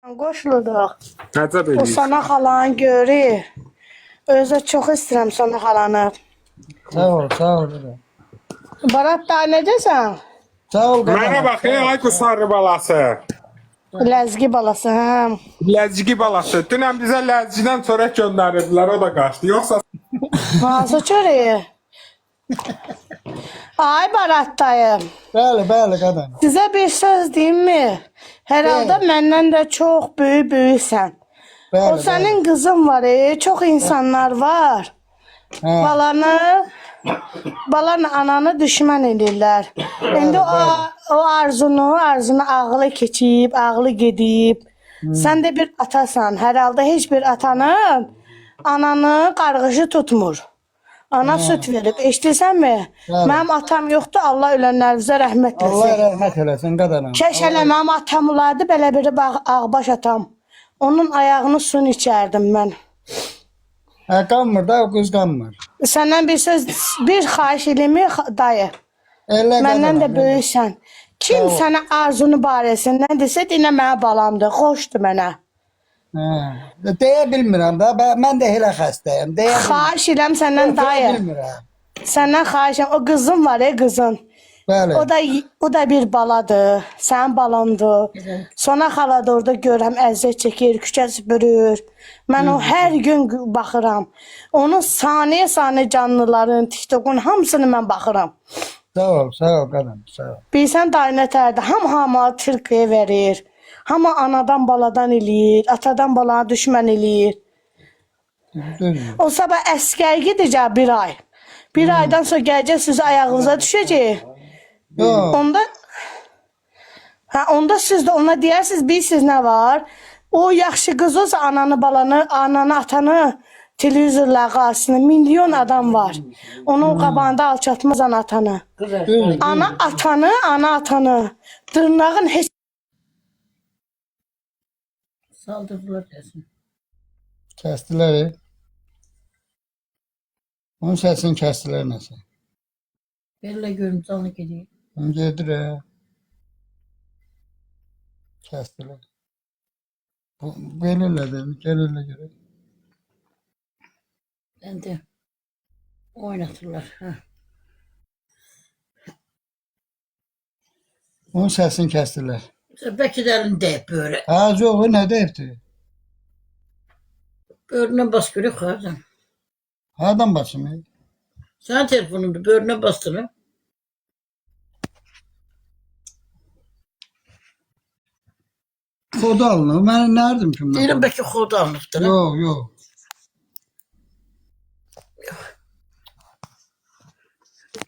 Qoşuluduq. Əcəb O eləyir. sana xalanı görür. Özü çox istəyirəm sana xalanı. Sağ ol dede. Barat da necəsən? Sağ ol dede. Mənə bax, ay qusarı balası. Ləzgi balası, hə. Ləzgi balası. Dünən bizə ləzgidən çörək göndərirdilər, o da qaçdı. Yoxsa Hansı çörəyi? Ay Barat dayı, Bəli, qadın. sizə bir söz deyim mi? Hər halda məndən də çox böyüksən. O Bəli. sənin qızın var, çox insanlar var. Hə. Balanı ananı düşmən edirlər. İndi o arzunu ağlı keçib, ağlı gedib. Sən də bir atasan. Hər halda heç bir atanın ananı qarğışı tutmur. Ana süt verib. Eşidirsənmi? Bəli. Mənim atam yoxdur. Allah ölənlərinizə rəhmət Allah etsin. rəhmət eləsin qadınım. Kəş elə mənim atam olardı, belə biri ağbaş atam. Onun ayağını suyun içərdim mən. Hə, qanmır da, o qız qanmır. Səndən bir söz, bir xahiş elimi dayı. Elə Məndən də qadınım, böyüksən. Kim Sağ ol. sənə arzunu barəsindən desə, dinə mənə balamdır, xoşdur mənə. Hə. Deyə bilmirəm da, mən də elə xəstəyəm. Deyə Xahiş eləm səndən dayı. bilmirəm. Səndən xahişəm, o qızın var, qızın. Bəli. O da bir baladır, sənin balandır. Sona xala da orada görürəm, əziyyət çəkir, küçə süpürür. Mən o hər gün baxıram. Onun saniyə canlıların, TikTok'un hamısını mən baxıram. Sağ ol qadın, sağ ol. Bilsən dayı nətərdir, hamı Türkiyə verir. Hamı anadan baladan eləyir, atadan balana düşmən eləyir. Düzdür. O sabah əskər gedəcək bir ay. Bir aydan sonra gələcək siz ayağınıza düşəcək. Yox. Onda siz də ona deyərsiniz, bilirsiniz nə var? O yaxşı qız olsa ananı, balanı, ananı, atanı televizorla qarşısında milyon adam var. Onun qabağında alçatmaz ana atanı. Düzdür. Ana atanı. Dırnağın heç Saldırdılar desin. Kəsdilər. Onun səsini kəsdilər nəsə. Bellə görüm canlı gidiyor. Onu gedir. Kəsdilər. Belə elədi, gəlirlə görə. Ben de oynatırlar. Ha. Onun səsini kəsdilər. Belki de elinde böyle. Ha, yox, o nə deyibdi? Böğrüne bas görüyor kardan. Hardan başım? Sen telefonunda böğrüne bastın. Kodu alınır. Mən nə edim ki? bundan? Diyelim belki kodu almıştır. Yox.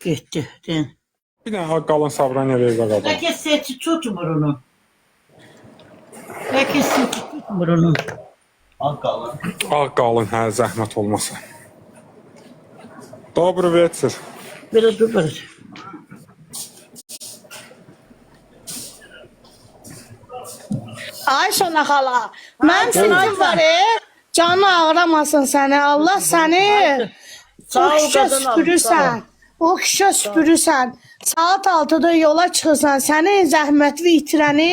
Gitti. Den. bir dənə qalın sabraniya ver qadın. Belki sesi tutmur onu. Belki sesi tutmur onu. Ağ qalın, hə, zəhmət olmasa. Dobry wieczór. Böyle dur böyle. Ay Sona xala, mənim sinifim var, canı ağramasın səni. Allah səni Sağ o ol kişə qadın alım, süpürürsən. O kişə süpürürsən. Saat 6-da yola çıxırsan, sənin zəhmətini itirəni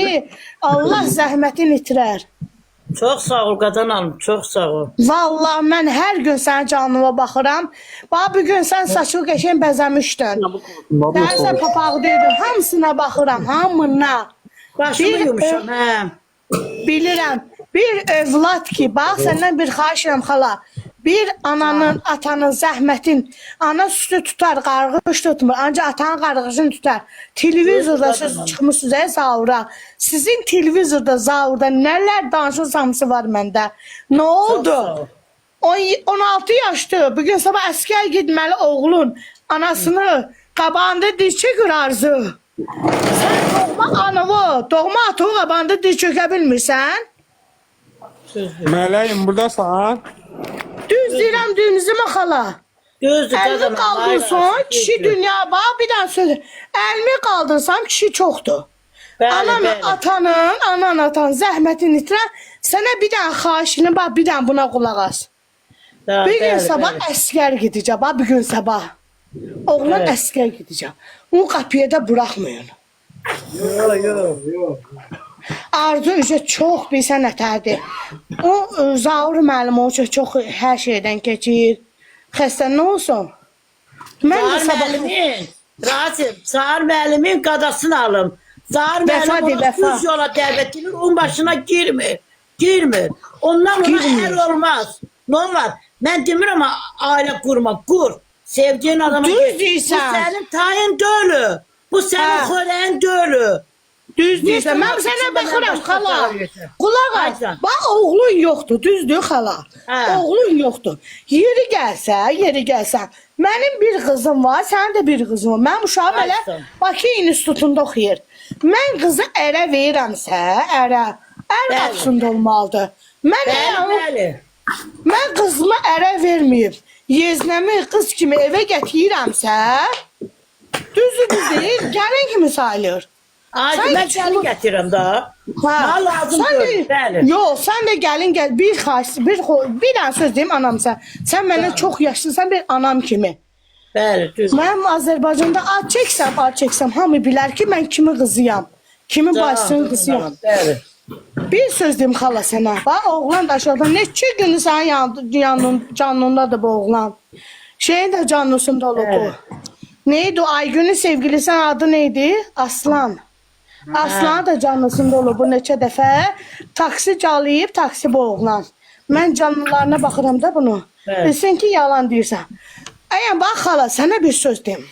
Allah zəhmətin itirər. Çok sağ ol qadın alım. Çok sağ ol. Vallahi mən hər gün sənin canlıma baxıram. Bax bu gün sən saçını qəşəng bəzəmişdin. Dərsə papaq dedim, hamısına baxıram, hamına. Başımı Bir- yumuşam. He. Bilirəm. Bir övlad ki, bax səndən bir xahiş edirəm xala. Bir ananın, atanın zəhmətin, ana sütü tutar, qarğış tutmur. Ancaq atanın qarğışını tutar. Televizorda siz çıxmışsınız zavura. Sizin televizorda, zavurda nələr danışın hamısı var məndə. Nə Çok oldu? sağ ol. 16 yaşlı. Bugün sabah əskər getməli oğlun anasını qabağında diz çökür arzu. Sən doğma anavı, doğma atı qabağında diz çökə bilmirsən? Mələyim, buradasan? Düz deyirəm, düzümə xala. Gözdü Əlimi qadın. qaldırsan, kişi dünya bax, bir dənə söz. Əlimi qaldırsam, kişi çoxdur. Anan atan zəhmətini itirən, sənə bir dənə xahişini, bax, bir dənə buna qulaq as. Bir gün sabah əskər gedəcəm, bax, bir gün sabah. Oğlan Evet. əskər gedəcəm. Onu qapıya da buraxmayın. Yok. Arzu üzə çox bilsən nətərdir. O Zaur müəllim o çox hər şeydən keçir. Xəstə nə olsun? Mən də Zahar sabah müəllimin, Rasim, Zahar müəllimin qadasını alım. Zahar Vəfa müəllim deyil, ona vəfa. düz yola dəvət edilir, onun başına girmir. Girmir. Ondan ona Girmir. el olmaz. Ne var? Ben demirəm ha, ailə qurma, qur. Sevdiğin adama Düz gir. Bu deyirsən. senin tayın dölü. Bu senin Ha. xörəyin dölü. düz deyirsən. Niyə Mən sənə sən baxıram başqa xala. tarafa verirsən? Qulaq as. Aycan. Bax oğlun yoxdur, düzdür xala. Hə. Oğlun yoxdur. Yeri gəlsə. Mənim bir qızım var, sənin də bir qızın var. Mənim uşağım elə Aycan. Bakı İnstitutunda oxuyur. Mən qızı ərə verirəmsə, ər Bəli. qapısında olmalıdır. Mən Bəli, ərə bəli. Mən qızımı ərə verməyib, yeznəmi qız kimi evə gətirirəmsə, düzdür, gəlin kimi sayılır. Ay, Sən mən çıxma- gəlin gətirirəm da. Mal lazım sən deyil, də, bəli. yox, sən də gəlin gəl, bir dənə söz deyim anam sən məndən çox yaşlısan bir anam kimi. Bəli, düz. Mən Azərbaycanda ad çəksəm, hamı bilər ki, mən kimi qızıyam, kimi bacısının qızıyam. Bəli. Bir söz deyim xala sənə. Bax, oğlan da aşağıda neçə gündür sənin canlındadır bu oğlan. Şeyin də canlısında olub bu. Neydi o Aygün'ün sevgilisinin adı neydi? Aslan. Aslan da canlısında olub bu neçə dəfə. Taksi calayıb, taksi bu oğlan. Mən canlılarına baxıram da bunu. Evet. Bilsin ki, yalan deyirsən. Bax xala, sənə bir söz deyim.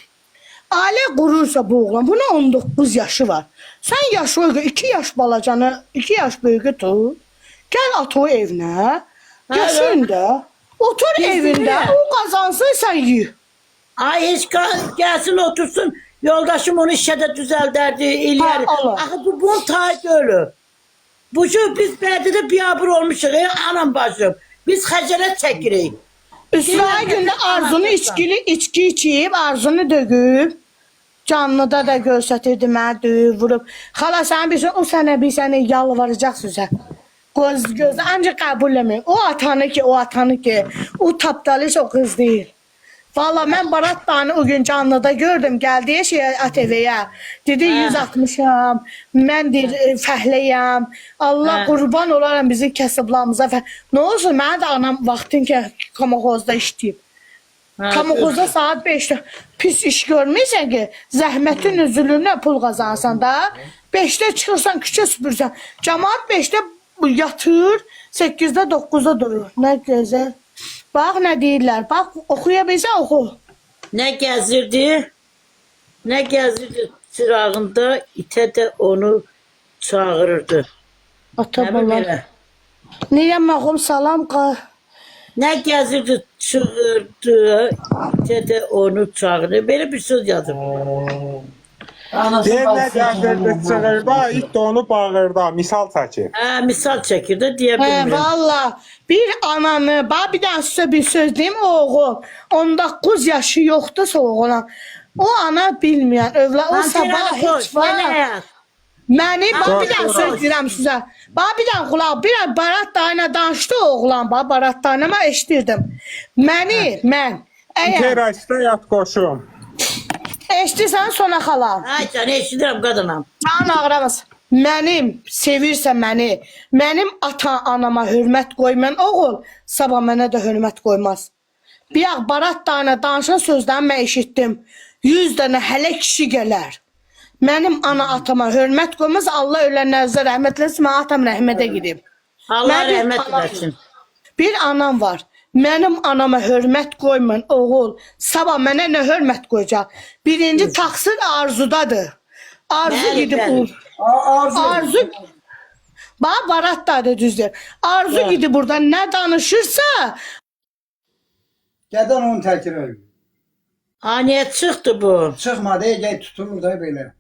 Ailə qurursa bu oğlan, buna 19 yaşı var. Sən yaşı uyğu, 2 yaş balacanı, 2 yaş böyüğü tut. Gəl at o evinə. Yaşın da. Otur Biz evində, bilirəm. o qazansın, sən yi. Ay heç gelsin otursun. Yoldaşım onu işe de düzelderdi. İlyeri. Ha, Allah. Aha bu bunun tay dölü. Bu şu biz belki de biabır olmuşuz. Anam bacım. Biz xəcələt çəkirik. İsrail gündə Arzunu içki içib, Arzunu dögüb. Canlıda da göstərirdi mənə döyüb, vurub. Xala sən bilsən, o sənə bir sənə yalvaracaq sözə. Göz, ancaq qəbul eləmək. O atanı ki, o tapdalı o qız deyil. Valla mən Barat Dağı'nı o gün canlıda gördüm. Gəldiyə ATV-yə. Dedi 160'am. Mən deyir fəhləyəm. Allah Hə. qurban olaram bizi kəsiblamıza. Nə olsun mənə də anam vaxtın ki Kamaxozda işləyib. Kamaxozda saat 5'də pis iş görməyəsən ki, zəhmətin üzülünə pul qazansan da. 5'də çıxırsan, küçə süpürsən. Cəmaat 5'də yatır, 8'də 9'da durur. Nə gözəl. Bax nə deyirlər. Bax oxuya bilsən oxu. Ne gezirdi? Ne gezirdi çırağında ite de onu çağırırdı. Ata Ne bala. böyle? Niyə məğum salam qa? Ne gezirdi çığırdı ite de onu çağırırdı. Böyle bir söz yazdım. Deyir nə gəzirdi çığırda, it də onu bağırda, misal çəkir. Misal çekirdi Hə, diyebilirim. valla. Bir ananı, bax bir dənə sizə bir söz deyim, o oğul 19 yaşı yoxdursa oğlan. O ana bilməyən, o sabah heç var. Məni, bax bir dənə söz deyirəm sizə. Bax bir dənə qulaq, bir dənə Barat dayına danışdı oğlan, bax Barat dayına mən eşitirdim. Mən, əgər Terasda yat qoşum. eşitirsən sonra xala. Ay can eşidirəm qadınam. Can ağramasın. Sevirsə məni, mənim ata-anama hörmət qoymayan oğul, sabah mənə də hörmət qoymaz. Bir yax Barat dayına danışan sözdən mən eşitdim. 100 dənə hələ kişi gələr. Mənim ana-atama hörmət qoymaz, Allah ölənlərinizə rəhmət eləsin, mən atam rəhmətə gedib. Allah Mən bir rəhmət anam- eləsin. Bir anam var. Mənim anama hörmət qoymayan oğul, sabah mənə nə hörmət qoyacaq? Birinci taksir Arzudadır. Arzu Bəli, gidib bəli. Arzu bax Barat da düzdür. Arzu Bəli. gidib buradan nə danışırsa, Gədən onu təkrar edir. Niye çıktı bu? Çıxmadı, gəl tutulur da belə.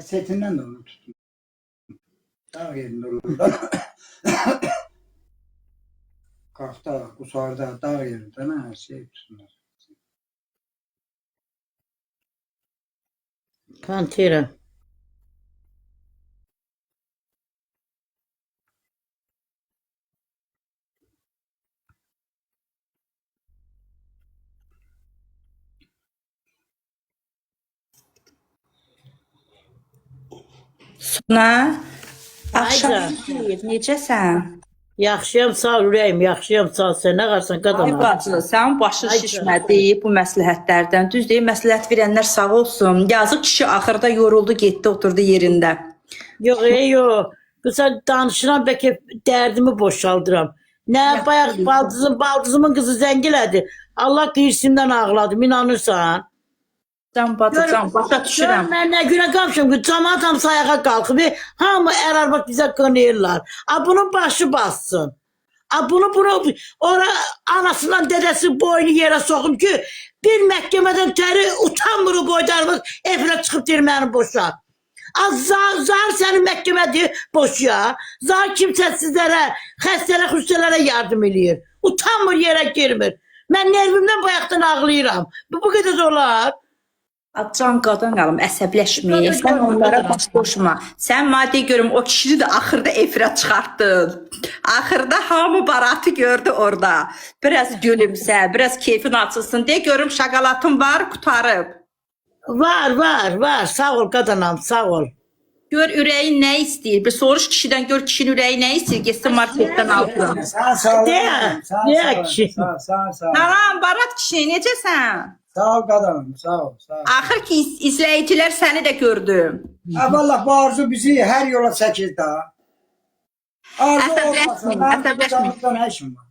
Setindən də onu tutun. Dağ yerində olur da. Qafda, qusarda, dağ yerində nə şey tutunur. Pantera. Nə? Axşam Ayda. deyir, necəsən? Yaxşıyam sağ ol ürəyim, yaxşıyam sağ ol. Sən nə qarsan Ay qadın? bacı, sənin başın Ay şişmədi bu məsləhətlərdən. Düz deyil, məsləhət verənlər sağ olsun. Yazıq kişi axırda yoruldu, getdi, oturdu yerində. Yox, yox. Qısa danışıram bəlkə dərdimi boşaldıram. Nə bayaq baldızımın qızı zəng elədi. Allah qıyısından ağladım, inanırsan? Can bacı, can, başa düşürəm. Mən nə günə qalmışam ki, cəmaat hamısı ayağa qalxıb, hamı ər-arvad bizə qınayırlar. A bunun başı bassın. A bunu ora anasından dədəsi boynu yerə soxum ki, bir məhkəmədən təri utanmır o boydarımız efirə çıxıb deyir məni boşa. Zar səni məhkəmədir boşya. Zar kimsəsizlərə, xəstələ, xüstələrə yardım eləyir. Utanmır yerə girmir. Mən nervimdən bayaqdan ağlayıram. Bu qədər də olar. Can qadın qalım, əsəbləşmə. Sən onlara baş boşma. Sən maddi görüm o kişini də axırda efirə çıxartdın. Axırda hamı baratı gördü orada. Biraz gülümsə, biraz keyfin açılsın deyə görüm şokoladın var, qutarıb. Var. Sağ ol qadınam, sağ ol. Gör ürəyin nə istəyir. Bir soruş kişidən gör kişinin ürəyi nə istəyir. Getsin marketdən alsın. Sağ ol. Deyə kişi. Sağ ol. Salam, Barat kişi, necəsən? Sağ ol qadınım, sağ ol. Axır ki izləyicilər səni də gördü. Vallahi bu arzu bizi hər yola çəkir daha. Arzu olmasın. Əsəbləşmə. Hər şey var.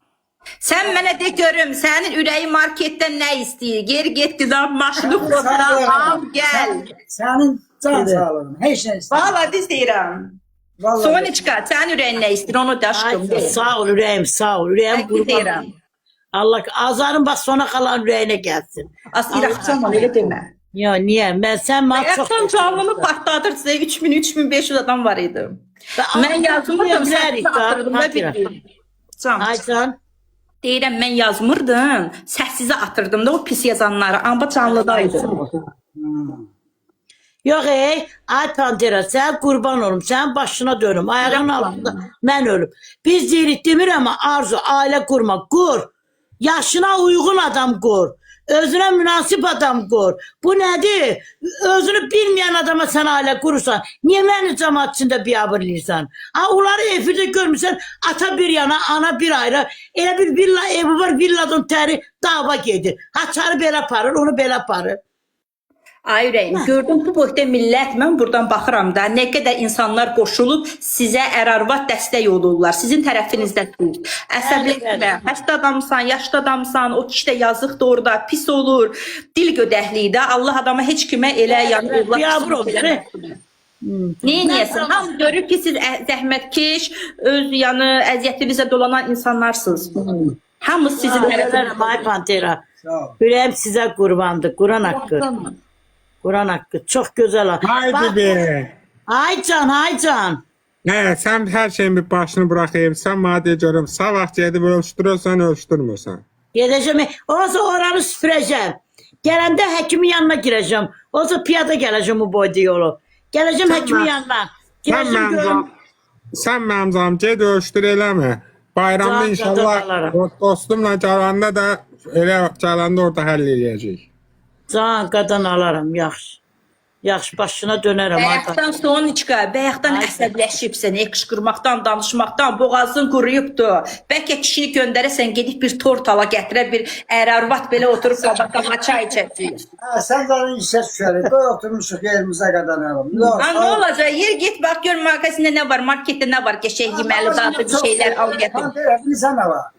Sən mənə de görüm, sənin ürəyi marketdən nə istəyir? Geri get qıdan maşını xodra, al, gəl. Sənin can sağlığın, heç nə istəyir. Valla düz deyirəm. Soniçka, sənin ürəyin nə istəyir? Onu da aşkım. Ay, sağ ol ürəyim, sağ ol. Ürəyim qurban. Deyirəm. Allah azarın bax sona qalan ürəyinə gəlsin. Az İraqcan var, elə demə. Ya niyə? Mən mənə çox Ayaqdan canlını partladır sizə 3000-3500 adam var idi. Mən yazmırdım, sən atırdım da bir. Can. Aycan. Deyirəm, mən yazmırdım, səssizə atırdım da o pis yazanları, amma canlıdaydı. Yox ay Pantera, sən qurban olum, sənin başına dönüm, ayağın altında mən ölüm. Biz deyirik demir amma arzu, ailə qurma, qur. Yaşına uyğun adam qur. Özünə münasib adam qur. Bu nədir? Özünü bilməyən adama sən ailə qurursan, niyə məni cəmaat içində biabırlayırsan? Onları efirdə görmürsən, ata bir yana, ana bir ayrı. Elə bir villa evi var, villadın təri dava gedir. Haçarı belə aparır, onu belə aparır. Ay ürəyim, gördüm bu boyda millət, mən buradan baxıram da, nə qədər insanlar qoşulub sizə ər-arvad dəstək olurlar, sizin tərəfinizdədir. Əsəbləşmə, həstə adamsan, yaşlı adamsan, o kişi də yazıqdır orada, pis olur, dil gödəkliyi də, Allah adama heç kimə elə yəni Neyəsən? Hamı görür ki, siz zəhmətkeş, öz yəni əziyyətinizə dolanan insanlarsınız. Hamı sizin tərəfinizdə. Ay Pantera, ürəyim sizə qurbandır, Quran haqqı. Quran haqqı, çox gözəl. Haydi be. Aycan. Sen her şeyin bir başını bırakayım. Sen madde görüm. Sabah gedib ölçtürürsən, ölçtürmürsən. Gedəcəm, olsa oranı süpürəcəm. Gələndə həkimin yanına girəcəm. Olsa piyada gələcəm bu boyda yolu. Gələcəm həkimin yanına. Girəcəm görüm. Sen məmzam, ged ölçtür eləmə. Bayramda Can, inşallah can, dostumla gəlanda da elə gəlanda orada həll eləyəcəyik. Can qadan alaram, yaxşı. Yaxşı, başına dönərəm. Bayaqdan Soniçka, bayaqdan əsəbləşibsən, qışqırmaqdan, danışmaqdan, boğazın quruyubdur. Bəlkə kişini göndərəsən, gedib bir tort ala gətirə, bir ər-arvad belə oturub qabaqdan çay içəcək. Sən zaten işə düşərik, qoy oturmuşuq yerimizə qadanalım. Ne olacaq? Yer get, bax, gör mağazində nə var, marketdə nə var, qəşəng yeməli, dadlı bir şeylər al gətir. Bilirsən nə var?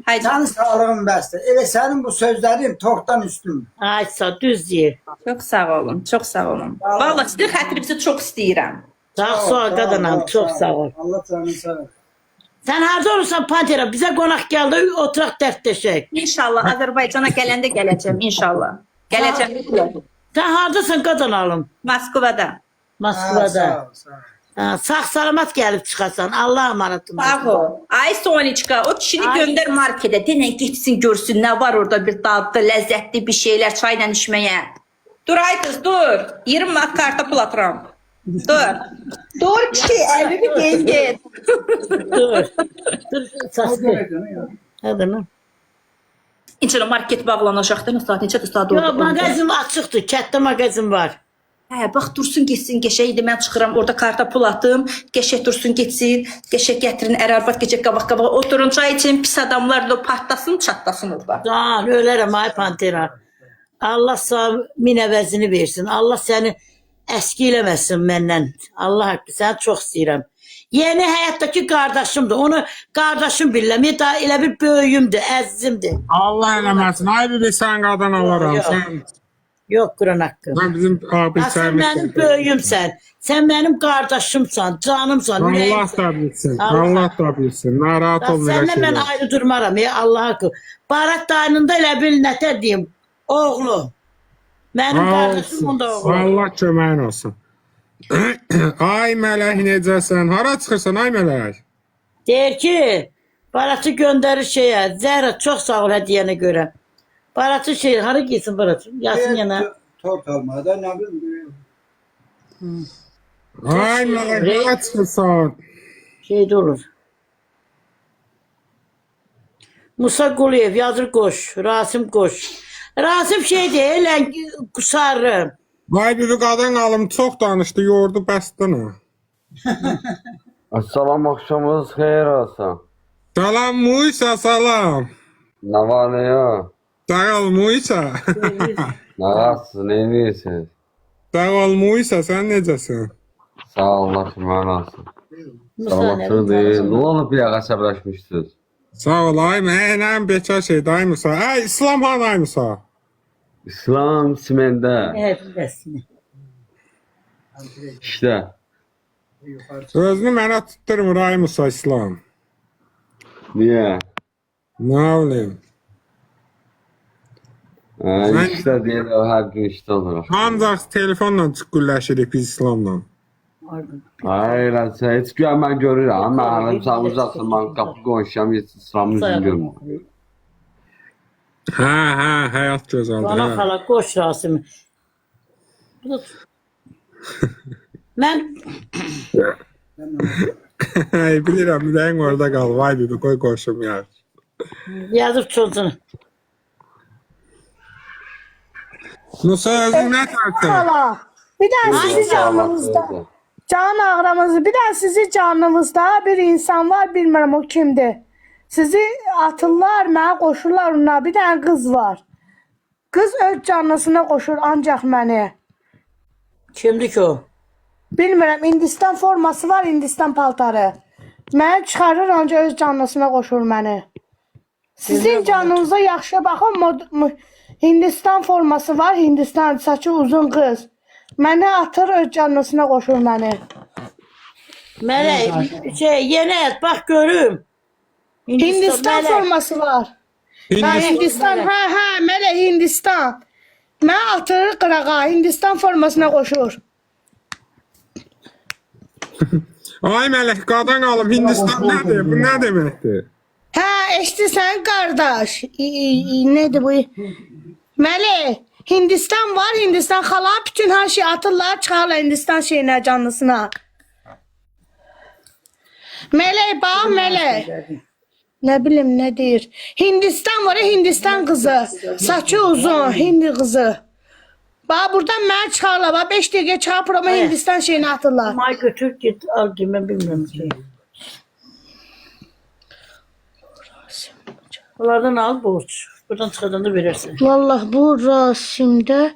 Haydi. Sənin sağlığın bəsdir. Elə sənin bu sözlərin tortdan üstün. Aysa, düz deyir. Çox sağ olun, çox sağ olun. Vallahi sizin xətrinizi çox istəyirəm. Sağ ol qadanam, çox sağ ol. Allah canını sağ ol. Sən harada olursan Pantera, bizə qonaq gəldi, oturaq dərdləşək. İnşallah Azərbaycana gələndə gələcəm, inşallah. Gələcəm. Sən haradasan qadanalım? Moskvada. Moskvada. Sağ salamat gəlib çıxasan, Allah amanatım. Sağ ol. Ay Soniçka, o kişini göndər markete. Denən getsin, görsün nə var orada bir dadlı, ləzzətli bir şeylər çayla içməyə. Dur ay qız, dur. 20 manat karta pul atıram. Dur. Dur ki, əlini deyin get. Dur. Dur, səsli. Hadi lan. İnşallah market bağlanacaqdır. Saat neçədir? Saat oldu. Yox, mağazin açıqdır, kətdə mağazin var. Hə, bax dursun getsin, qəşəngdir. Mən çıxıram, orada karta pul atım. Qəşəng dursun getsin. Qəşəng gətirin, ər-arvad gecə qabaq-qabaq oturun, çay için pis adamlar da partlasın, çatlasın orada. Can, ölərəm ay Pantera. Allah sana min əvəzini versin. Allah səni əski eləməsin məndən. Allah haqqı, səni çox istəyirəm. Yeni həyatdakı qardaşımdır. Onu qardaşım bilirəm. Daha elə bir böyüyümdür, əzizimdir. Allah eləməsin. Ay bibi sən qadan alaram. Yox. Sən, Yox, Quran haqqı. sən bizim abi Sən mənim böyüyümsən. Sən mənim qardaşımsan, canımsan. Allah ürəyimsən. da bilsin. Allah. Allah da bilsin. Narahat olma. Səndən mən ayrı durmaram. Allah haqqı. Barat dayınında elə bil nətər deyim. Oğlu. Mənim qardaşım onda oğlu. Allah köməyin olsun. Ay mələk necəsən? Hara çıxırsan ay mələk? Deyir ki, Baratı göndərir şeyə. Zəhra çox sağ ol hədiyənə görə. Baratı şey, hara gitsin Baratı? Yasın yana. Tort almada ne bileyim. Ay mələk hara çıxırsan? Şeydə olur. Musa Quliyev yazır qoş. Rasim qoş. Rasim şey deyil, qusarım. Vay bibi qadan alım çox danışdı, yordu bəsdana. Salam, axşamınız xeyir olsun. Salam Muisa, salam. Ne var ne yok? Sağ ol Muisa. Ne varsın, ne ediyorsunuz? Sağ ol Muisa, sən necəsən? Sağ olun, şükürler olsun. Musa Salamatçı değil. Ne oldu bir yağa səbirləşmişsiniz? Sağ ol ay mənəm bekar şeydə ay Musa. Ay İslam han ay Musa. İslam simende. Evet, bilirsin. İşte. Özünü mənə tutturmur ay Musa İslam. Niye? Nə olayım? İşte diye de her gün işte olur. Ancaq telefonla çıxgülləşirik biz İslamla. Hayır, sen hiç güven ben görürüm. Ama hanım sen uzaksın, ben kapı konuşacağım, hiç İslam'ı yüzünü görmüyorum. Hə, həyat gözəldir. Bana Hə. xala qoş Rasim. Mən Ay bilirəm, ürəyin orada qal. Vay bibi qoy qoşum ya. yazıb çocuğunu. Musa özün nə tərsən? Hala. Bir də sizi canınızda. Can ağramızı. Bir də sizi canınızda bir insan var, bilmirəm o kimdir. Sizi atırlar, mənə qoşurlar ona. Bir dənə qız var. Qız öz canlısına qoşur ancaq məni. Kimdir ki o? Bilmirəm, Hindistan forması var, Hindistan paltarı. Məni çıxarır, ancaq öz canlısına qoşur məni. Sizin canınıza yaxşı baxın, Hindistan forması var, Hindistan saçı uzun qız. Məni atır, öz canlısına qoşur məni. Mələk, yeni et, bax görüm. Hindistan mələk. forması var. Ha, Hindistan, mələ Hindistan. Mən atır qırağa, Hindistan formasına qoşur. Ay mələk qadan alım Hindistan nədir? Bu nə deməkdir? Hə, eşidirsən qardaş. Nədir bu? Mələ, Hindistan var, Hindistan xala bütün hər şey atırlar, çıxarlar Hindistan şeyinə, canlısına. Mələk, bax mələk. Ne bileyim ne deyir. Hindistan var ya, Hindistan kızı. Saçı uzun, Hindi kızı. Bak buradan mən çıxarlar. Bak 5 dəqiqə çarpır ama Hindistan şeyini atırlar. May götür git al ki ben bilmiyorum ki. Onlardan al borç. Buradan çıkadan da verirsin. Vallahi bu Rasim'de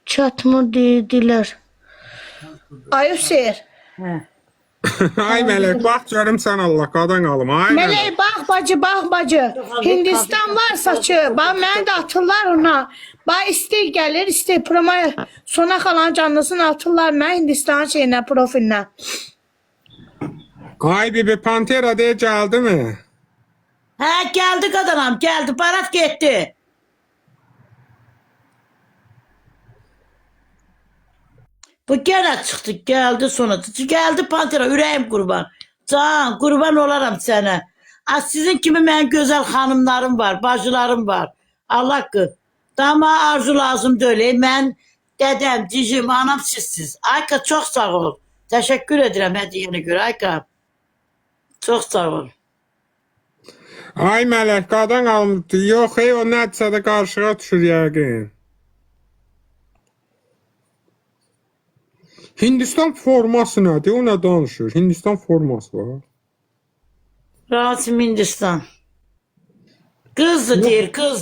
çatmır dediler. Ayıp seyir. He. Ay mələk bax görüm sən Allah qadan alım. Ay mələk. Mələk bak bacı, bak bacı. Hindistan var saçı. Bak mən də atırlar ona. Bak istey gəlir, istey promaya. Sona kalan canlısını atırlar mən Hindistan şeyinə, profilinə. Ay bibi Pantera deyə gəldi mi? He geldi kadanam geldi. Barat gitti. Bu gene çıktı geldi sonra. Geldi Pantera yüreğim kurban. Can kurban olaram sana. Sizin kimi ben güzel hanımlarım var. Bacılarım var. Allah kı. Dama arzu lazım değil. Ben dedem, cicim, anam sizsiz. Ayka çok sağ ol. Teşekkür ederim hediyene göre Ayka. Çok sağ ol. Ay mələk qadan alım. Yox, o nədirsə də qarşıya düşür yəqin. Hindistan forması nədir? O nə danışır? Hindistan forması var. Rasim Hindistan. Kızdı deyir, kız.